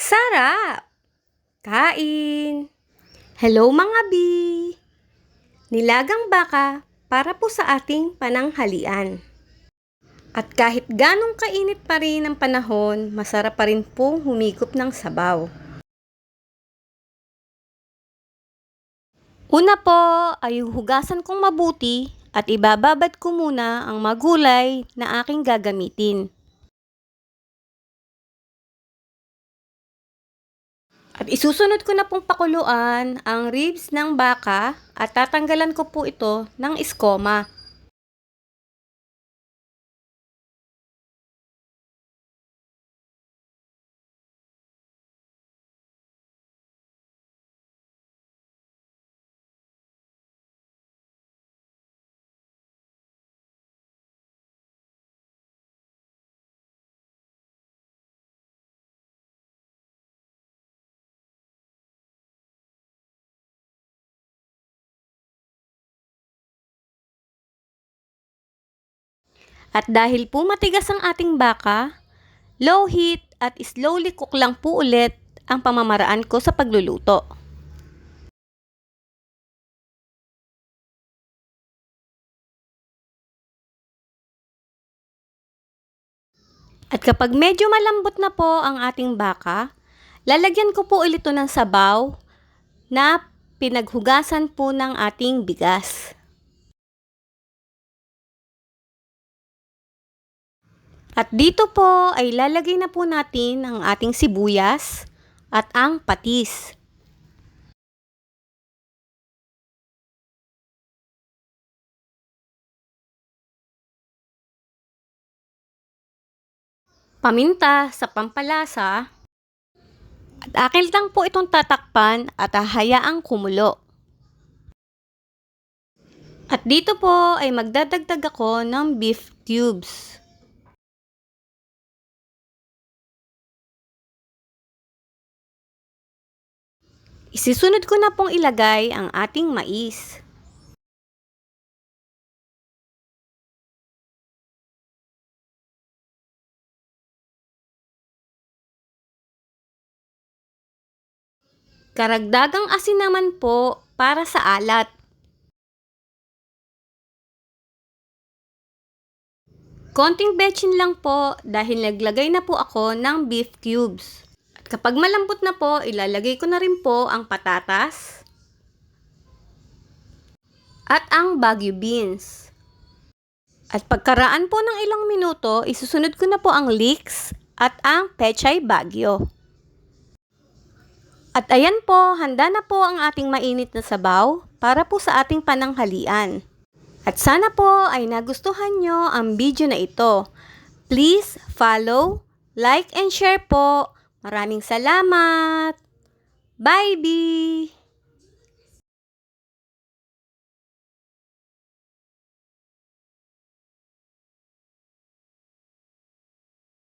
Sarap! Kain! Hello mga bi! Nilagang baka para po sa ating pananghalian. At kahit ganong kainit pa rin ang panahon, masarap pa rin pong humigop ng sabaw. Una po ay hugasan kong mabuti at ibababad ko muna ang magulay na aking gagamitin. At isusunod ko na pong pakuluan ang ribs ng baka at tatanggalan ko po ito ng iskoma. At dahil po matigas ang ating baka, low heat at slowly cook lang po ulit ang pamamaraan ko sa pagluluto. At kapag medyo malambot na po ang ating baka, lalagyan ko po ulit ito ng sabaw na pinaghugasan po ng ating bigas. At dito po ay lalagay na po natin ang ating sibuyas at ang patis. Paminta sa pampalasa. At akin lang po itong tatakpan at hahayaang kumulo. At dito po ay magdadagdag ako ng beef cubes. Isisunod ko na pong ilagay ang ating mais. Karagdagang asin naman po para sa alat. Konting betchin lang po dahil naglagay na po ako ng beef cubes. At kapag malambot na po, ilalagay ko na rin po ang patatas at ang Baguio beans. At pagkaraan po ng ilang minuto, isusunod ko na po ang leeks at ang pechay Baguio. At ayan po, handa na po ang ating mainit na sabaw para po sa ating pananghalian. At sana po ay nagustuhan nyo ang video na ito. Please follow, like and share po. Maraming salamat! Bye, Bee!